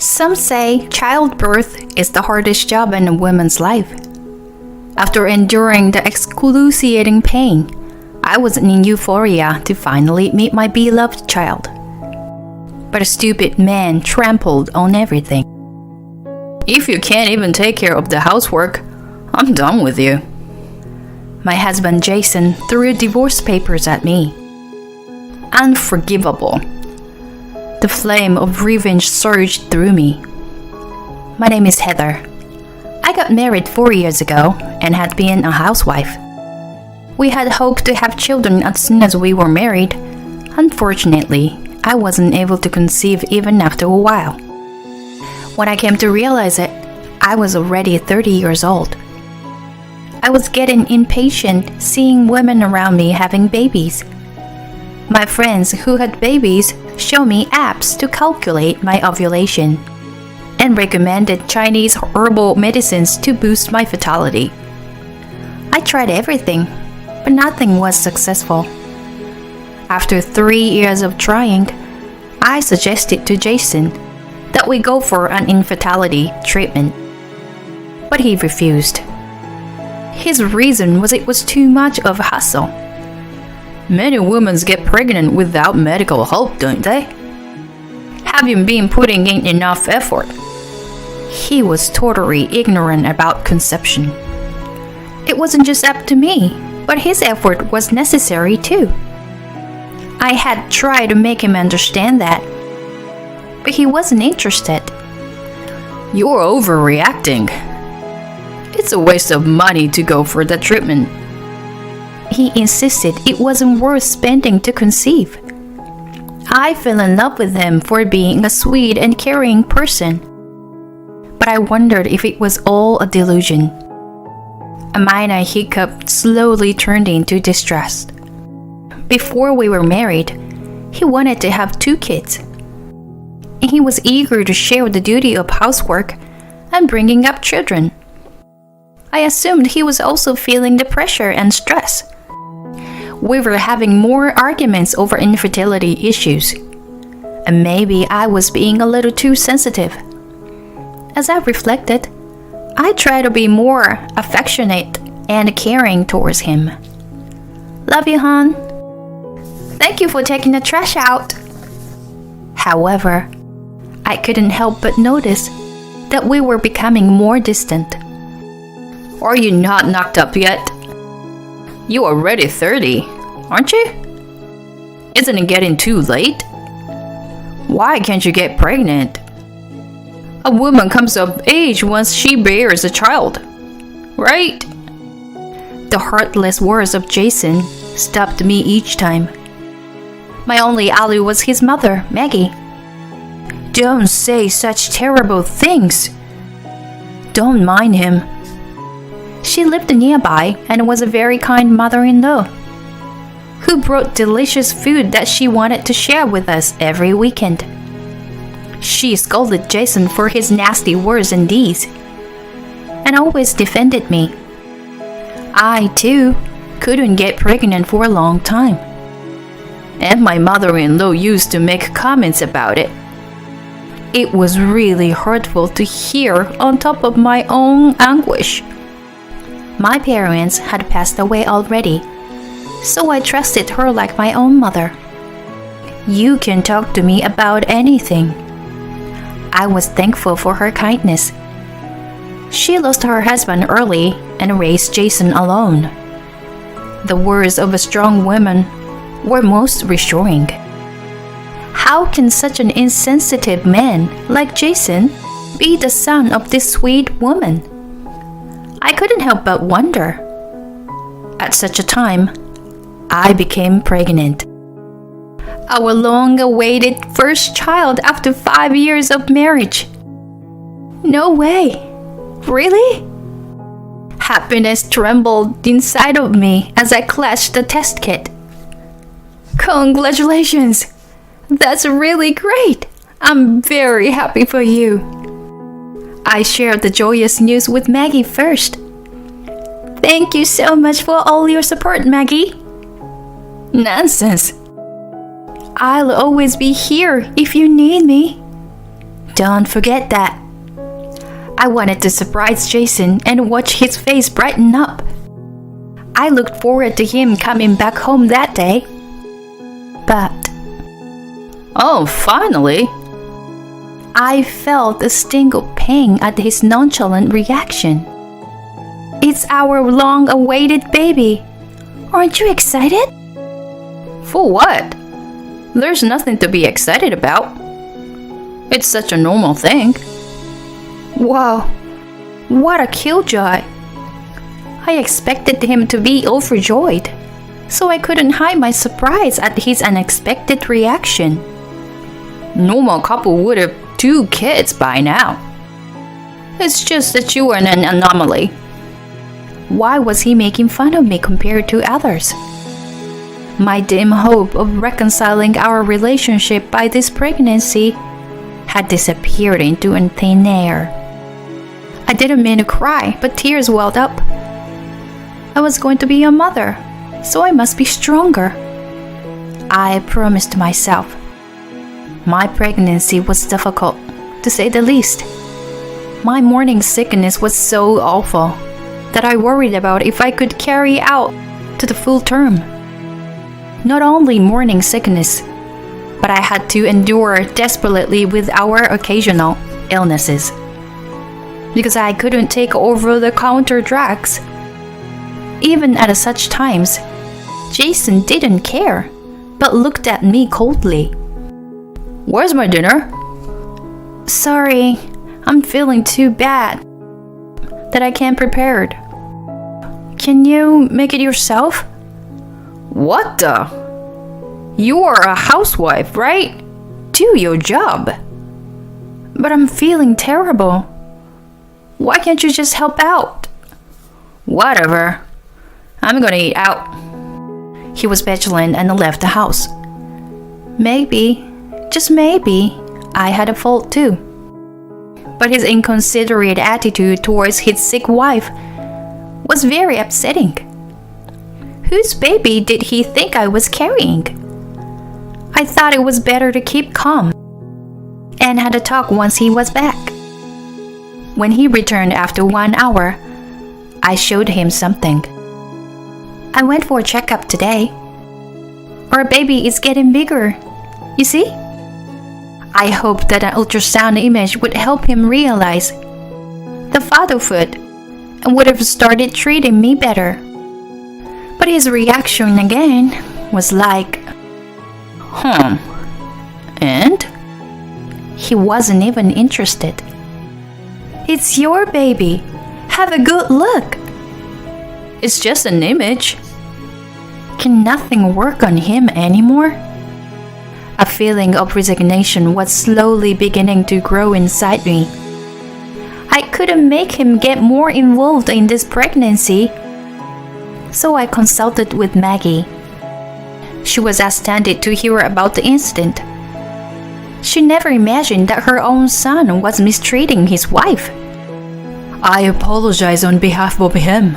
Some say childbirth is the hardest job in a woman's life. After enduring the excruciating pain, I was in euphoria to finally meet my beloved child. But a stupid man trampled on everything. If you can't even take care of the housework, I'm done with you. My husband Jason threw divorce papers at me. Unforgivable. The flame of revenge surged through me. My name is Heather. I got married 4 years ago and had been a housewife. We had hoped to have children as soon as we were married. Unfortunately, I wasn't able to conceive even after a while. When I came to realize it, I was already 30 years old. I was getting impatient seeing women around me having babies. My friends who had babies showed me apps to calculate my ovulation and recommended Chinese herbal medicines to boost my fertility. I tried everything, but nothing was successful. After 3 years of trying, I suggested to Jason that we go for an infertility treatment, but he refused. His reason was it was too much of a hassle. Many women get pregnant without medical help, don't they? Have you been putting in enough effort? He was totally ignorant about conception. It wasn't just up to me, but his effort was necessary too. I had tried to make him understand that, but he wasn't interested. You're overreacting. It's a waste of money to go for the treatment. He insisted it wasn't worth spending to conceive. I fell in love with him for being a sweet and caring person. But I wondered if it was all a delusion. A minor hiccup slowly turned into distrust. Before we were married, he wanted to have 2 kids. And he was eager to share the duty of housework and bringing up children. I assumed he was also feeling the pressure and stress. We were having more arguments over infertility issues, and maybe I was being a little too sensitive. As I reflected, I tried to be more affectionate and caring towards him. Love you, hon. Thank you for taking the trash out. However, I couldn't help but notice that we were becoming more distant. Are you not knocked up yet? You are already 30, aren't you? Isn't it getting too late? Why can't you get pregnant? A woman comes of age once she bears a child, right? The heartless words of Jason stopped me each time. My only ally was his mother, Maggie. Don't say such terrible things. Don't mind him. She lived nearby and was a very kind mother-in-law who brought delicious food that she wanted to share with us every weekend. She scolded Jason for his nasty words and deeds and always defended me. I, too, couldn't get pregnant for a long time. And my mother-in-law used to make comments about it. It was really hurtful to hear on top of my own anguish. My parents had passed away already, so I trusted her like my own mother. You can talk to me about anything. I was thankful for her kindness. She lost her husband early and raised Jason alone. The words of a strong woman were most reassuring. How can such an insensitive man like Jason be the son of this sweet woman? I couldn't help but wonder. At such a time, I became pregnant. Our long-awaited first child after 5 years of marriage. No way. Really? Happiness trembled inside of me as I clutched the test kit. Congratulations! That's really great! I'm very happy for you. I shared the joyous news with Maggie first. Thank you so much for all your support, Maggie. Nonsense. I'll always be here if you need me. Don't forget that. I wanted to surprise Jason and watch his face brighten up. I looked forward to him coming back home that day. But... Oh, finally! I felt a sting of pain at his nonchalant reaction. It's our long-awaited baby. Aren't you excited? For what? There's nothing to be excited about. It's such a normal thing. Wow, what a killjoy. I expected him to be overjoyed, so I couldn't hide my surprise at his unexpected reaction. Normal couple would have 2 kids by now. It's just that you are an anomaly. Why was he making fun of me compared to others? My dim hope of reconciling our relationship by this pregnancy had disappeared into thin air. I didn't mean to cry, but tears welled up. I was going to be a mother, so I must be stronger. I promised myself. My pregnancy was difficult, to say the least. My morning sickness was so awful that I worried about if I could carry out to the full term. Not only morning sickness, but I had to endure desperately with our occasional illnesses. Because I couldn't take over-the-counter drugs. Even at such times, Jason didn't care, but looked at me coldly. Where's my dinner? Sorry, I'm feeling too bad that I can't prepare it. Can you make it yourself? What the? You are a housewife, right? Do your job. But I'm feeling terrible. Why can't you just help out? Whatever. I'm gonna eat out. He was petulant and left the house. Maybe, just maybe, I had a fault too. But his inconsiderate attitude towards his sick wife was very upsetting. Whose baby did he think I was carrying? I thought it was better to keep calm and had a talk once he was back. When he returned after 1 hour, I showed him something. I went for a checkup today. Our baby is getting bigger. You see? I hoped that an ultrasound image would help him realize the fatherhood and would have started treating me better. But his reaction again was like, And? He wasn't even interested. It's your baby. Have a good look. It's just an image. Can nothing work on him anymore? A feeling of resignation was slowly beginning to grow inside me. I couldn't make him get more involved in this pregnancy. So I consulted with Maggie. She was astounded to hear about the incident. She never imagined that her own son was mistreating his wife. I apologize on behalf of him.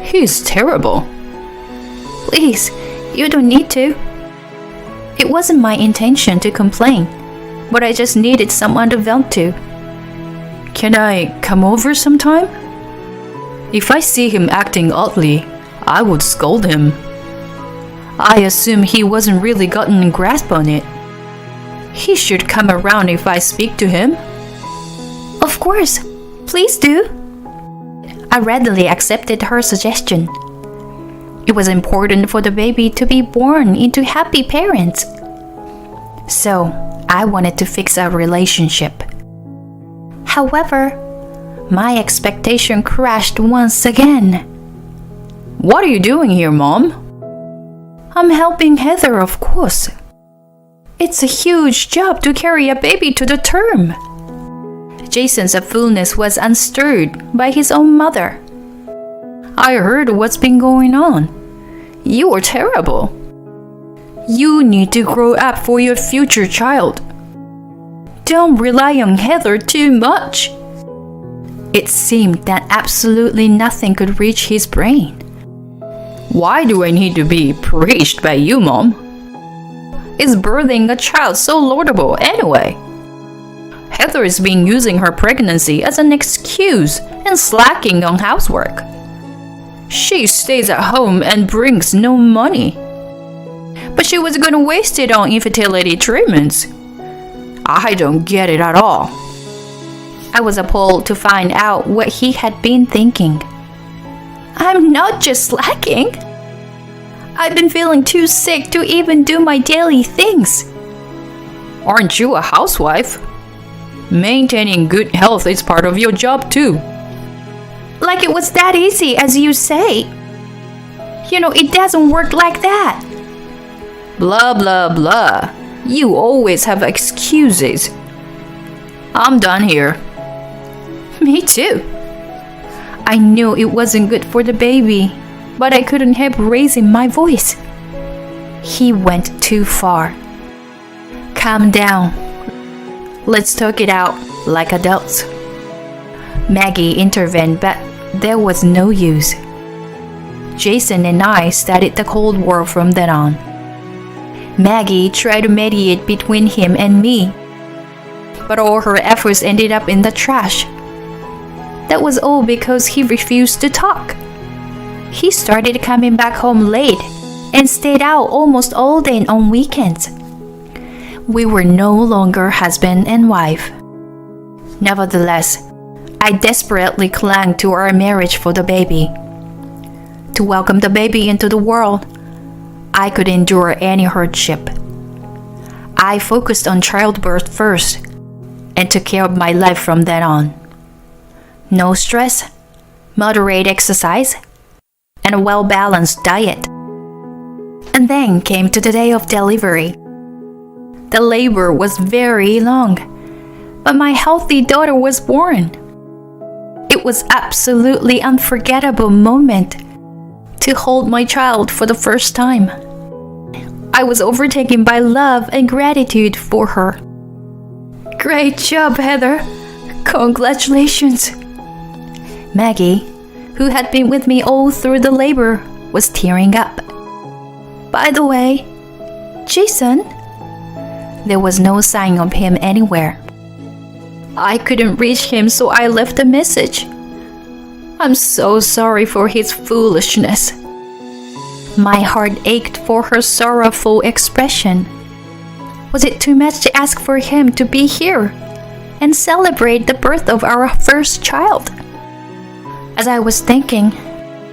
He's terrible. Please, you don't need to. It wasn't my intention to complain, but I just needed someone to vent to. Can I come over sometime? If I see him acting oddly, I would scold him. I assume he wasn't really gotten a grasp on it. He should come around if I speak to him. Of course, please do. I readily accepted her suggestion. It was important for the baby to be born into happy parents. So, I wanted to fix our relationship. However, my expectation crashed once again. What are you doing here, Mom? I'm helping Heather, of course. It's a huge job to carry a baby to the term. Jason's fullness was unstirred by his own mother. I heard what's been going on. You are terrible. You need to grow up for your future child. Don't rely on Heather too much. It seemed that absolutely nothing could reach his brain. Why do I need to be preached by you, Mom? Is birthing a child so laudable anyway? Heather's been using her pregnancy as an excuse and slacking on housework. She stays at home and brings no money. But she was going to waste it on infertility treatments. I don't get it at all. I was appalled to find out what he had been thinking. I'm not just slacking. I've been feeling too sick to even do my daily things. Aren't you a housewife? Maintaining good health is part of your job too. Like it was that easy as you say. You know, it doesn't work like that. Blah blah blah. You always have excuses. I'm done here. Me too. I knew it wasn't good for the baby, but I couldn't help raising my voice. He went too far. Calm down. Let's talk it out like adults. Maggie intervened, but there was no use. Jason and I started the Cold War from then on. Maggie tried to mediate between him and me, but all her efforts ended up in the trash. That was all because he refused to talk. He started coming back home late and stayed out almost all day on weekends. We were no longer husband and wife. Nevertheless, I desperately clung to our marriage for the baby. To welcome the baby into the world, I could endure any hardship. I focused on childbirth first and took care of my life from then on. No stress, moderate exercise, and a well-balanced diet. And then came to the day of delivery. The labor was very long, but my healthy daughter was born. It was absolutely unforgettable moment to hold my child for the first time. I was overtaken by love and gratitude for her. Great job, Heather. Congratulations. Maggie, who had been with me all through the labor, was tearing up. By the way, Jason? There was no sign of him anywhere. I couldn't reach him, so I left a message. I'm so sorry for his foolishness. My heart ached for her sorrowful expression. Was it too much to ask for him to be here and celebrate the birth of our first child? As I was thinking,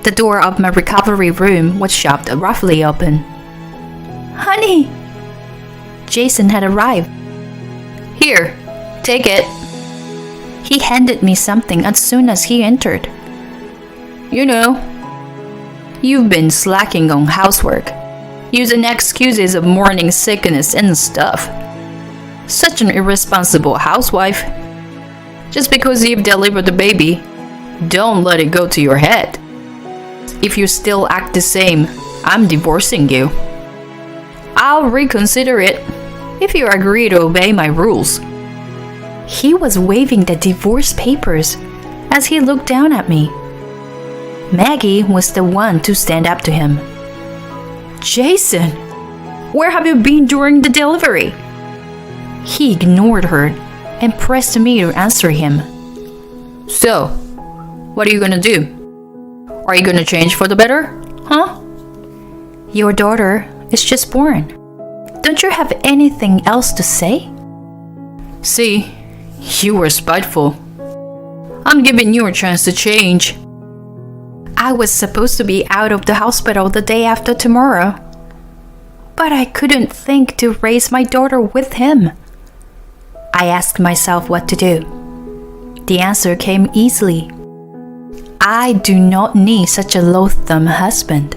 the door of my recovery room was shoved roughly open. Honey! Jason had arrived. Here, take it. He handed me something as soon as he entered. You know, you've been slacking on housework, using excuses of morning sickness and stuff. Such an irresponsible housewife. Just because you've delivered the baby, don't let it go to your head. If you still act the same, I'm divorcing you. I'll reconsider it if you agree to obey my rules. He was waving the divorce papers as he looked down at me. Maggie was the one to stand up to him. Jason, where have you been during the delivery? He ignored her and pressed me to answer him. So, what are you gonna do? Are you gonna change for the better? Huh? Your daughter is just born. Don't you have anything else to say? See, you were spiteful. I'm giving you a chance to change. I was supposed to be out of the hospital the day after tomorrow, but I couldn't think to raise my daughter with him. I asked myself what to do. The answer came easily. I do not need such a loathsome husband.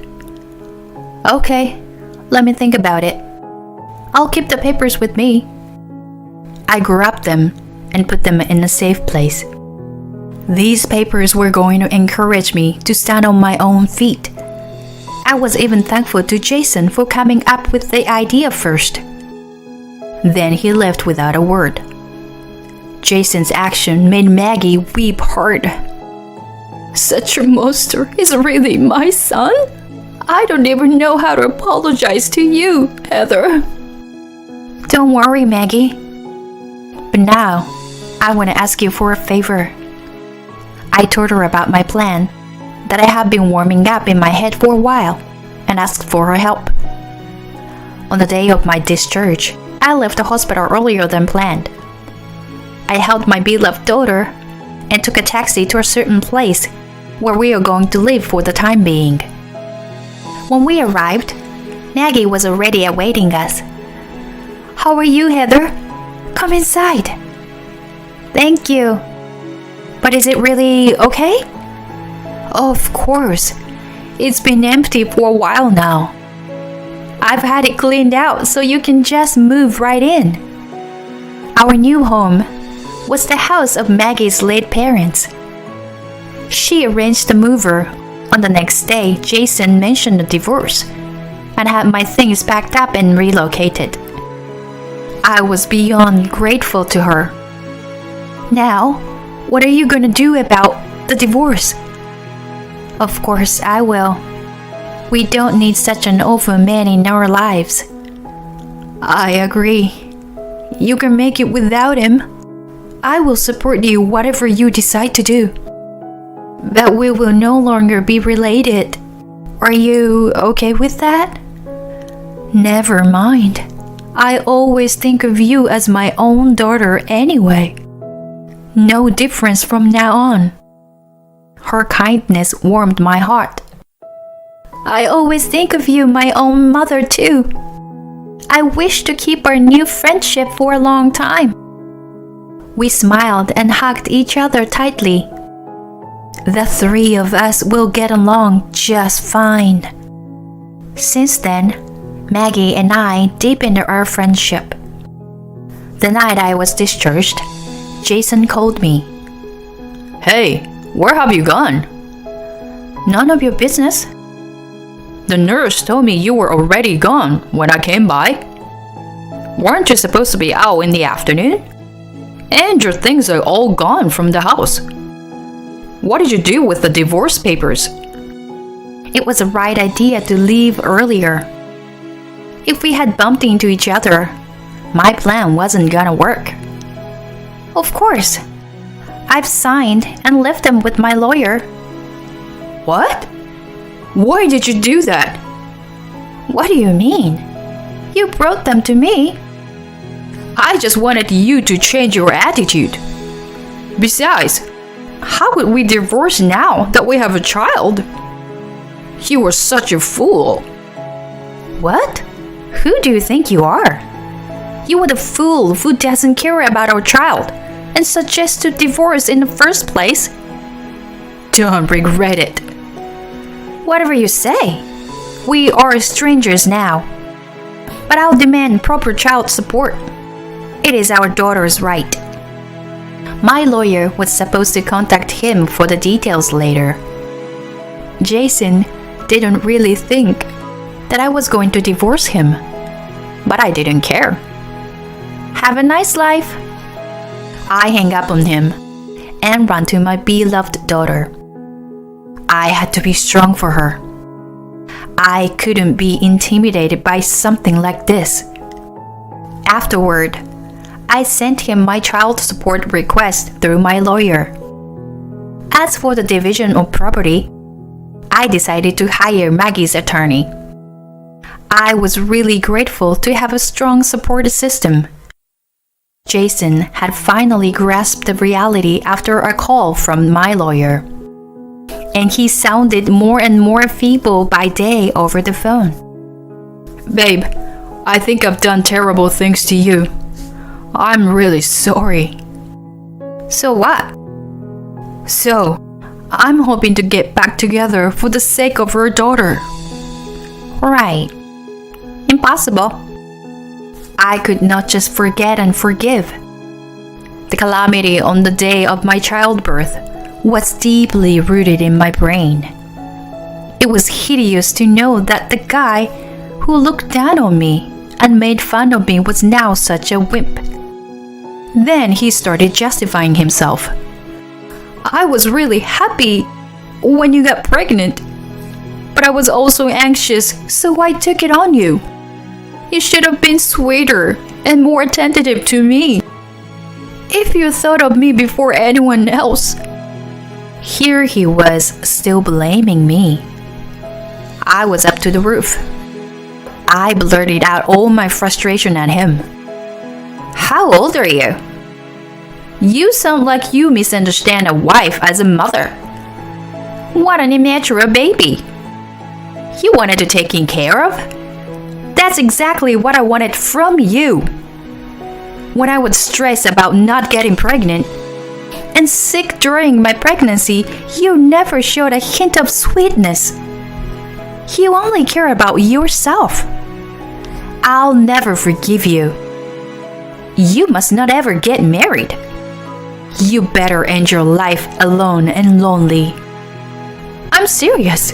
Okay, let me think about it. I'll keep the papers with me. I grabbed them and put them in a safe place. These papers were going to encourage me to stand on my own feet. I was even thankful to Jason for coming up with the idea first. Then he left without a word. Jason's action made Maggie weep hard. Such a monster is really my son? I don't even know how to apologize to you, Heather. Don't worry, Maggie. But now, I want to ask you for a favor. I told her about my plan, that I had been warming up in my head for a while, and asked for her help. On the day of my discharge, I left the hospital earlier than planned. I held my beloved daughter and took a taxi to a certain place where we are going to live for the time being. When we arrived, Maggie was already awaiting us. "How are you, Heather? Come inside." "Thank you. But is it really okay?" "Of course. It's been empty for a while now. I've had it cleaned out so you can just move right in." Our new home was the house of Maggie's late parents. She arranged the mover. On the next day, Jason mentioned the divorce and had my things packed up and relocated. I was beyond grateful to her. "Now, what are you gonna do about the divorce?" "Of course I will. We don't need such an awful man in our lives." "I agree. You can make it without him. I will support you whatever you decide to do. But we will no longer be related. Are you okay with that?" "Never mind. I always think of you as my own daughter anyway. No difference from now on." Her kindness warmed my heart. "I always think of you my own mother too. I wish to keep our new friendship for a long time." We smiled and hugged each other tightly. The three of us will get along just fine. Since then, Maggie and I deepened our friendship. The night I was discharged, Jason called me. Hey, where have you gone? "None of your business." The nurse told me you were already gone when I came by. Weren't you supposed to be out in the afternoon? And your things are all gone from the house. What did you do with the divorce papers? It was the right idea to leave earlier. If we had bumped into each other, my plan wasn't gonna work. Of course. I've signed and left them with my lawyer. What? Why did you do that? What do you mean? You brought them to me. I just wanted you to change your attitude. Besides, how could we divorce now that we have a child? You were such a fool. What? Who do you think you are? You are the fool who doesn't care about our child and suggests to divorce in the first place. Don't regret it. Whatever you say. We are strangers now. But I'll demand proper child support. It is our daughter's right. My lawyer was supposed to contact him for the details later. Jason didn't really think that I was going to divorce him, but I didn't care. Have a nice life. I hang up on him and run to my beloved daughter. I had to be strong for her. I couldn't be intimidated by something like this. Afterward, I sent him my child support request through my lawyer. As for the division of property, I decided to hire Maggie's attorney. I was really grateful to have a strong support system. Jason had finally grasped the reality after a call from my lawyer, and he sounded more and more feeble by day over the phone. Babe, I think I've done terrible things to you. I'm really sorry. So what? So, I'm hoping to get back together for the sake of her daughter. Right. Impossible. I could not just forget and forgive. The calamity on the day of my childbirth was deeply rooted in my brain. It was hideous to know that the guy who looked down on me and made fun of me was now such a wimp. Then he started justifying himself. I was really happy when you got pregnant, but I was also anxious, so I took it on you. You should have been sweeter and more attentive to me. If you thought of me before anyone else. Here he was, still blaming me. I was up to the roof. I blurted out all my frustration at him. How old are you? You sound like you misunderstand a wife as a mother. What an immature baby. You wanted to take care of? That's exactly what I wanted from you. When I would stress about not getting pregnant and sick during my pregnancy, you never showed a hint of sweetness. You only care about yourself. I'll never forgive you. You must not ever get married. You better end your life alone and lonely. I'm serious.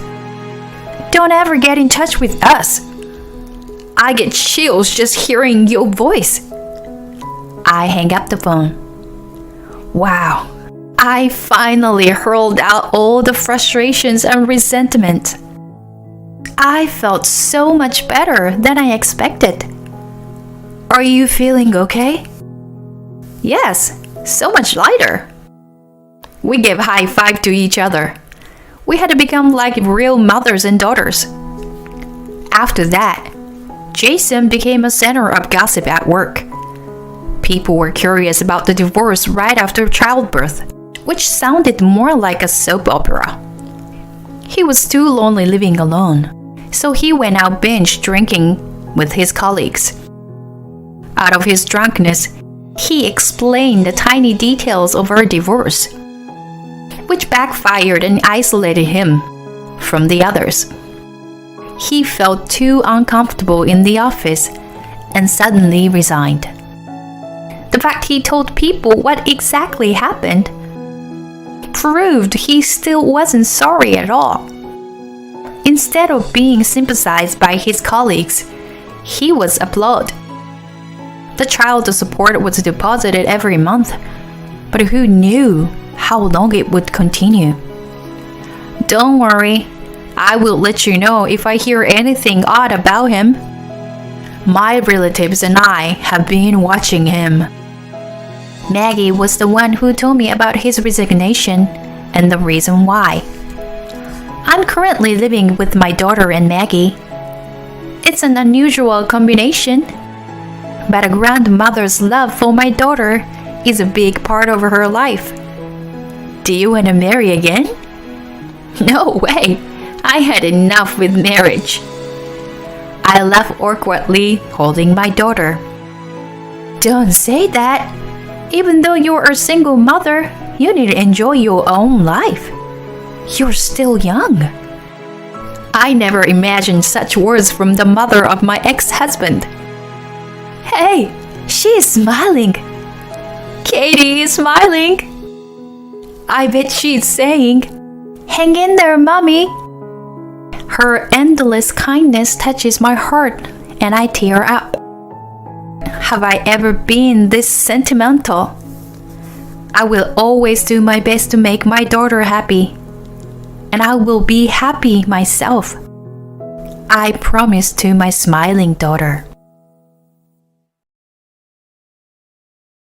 Don't ever get in touch with us. I get chills just hearing your voice. I hang up the phone. Wow, I finally hurled out all the frustrations and resentment. I felt so much better than I expected. Are you feeling okay? Yes, so much lighter. We gave high five to each other. We had to become like real mothers and daughters. After that, Jason became a center of gossip at work. People were curious about the divorce right after childbirth, which sounded more like a soap opera. He was too lonely living alone, so he went out binge drinking with his colleagues. Out of his drunkenness, he explained the tiny details of our divorce, which backfired and isolated him from the others. He felt too uncomfortable in the office and suddenly resigned. The fact he told people what exactly happened proved he still wasn't sorry at all. Instead of being sympathized by his colleagues, he was applauded. The child support was deposited every month, but who knew how long it would continue? Don't worry, I will let you know if I hear anything odd about him. My relatives and I have been watching him. Maggie was the one who told me about his resignation and the reason why. I'm currently living with my daughter and Maggie. It's an unusual combination, but a grandmother's love for my daughter is a big part of her life. Do you want to marry again? No way! I had enough with marriage. I laughed awkwardly, holding my daughter. Don't say that. Even though you're a single mother, you need to enjoy your own life. You're still young. I never imagined such words from the mother of my ex-husband. Hey, she is smiling. Katie is smiling. I bet she's saying, "Hang in there, Mommy." Her endless kindness touches my heart and I tear up. Have I ever been this sentimental? I will always do my best to make my daughter happy, and I will be happy myself. I promise to my smiling daughter.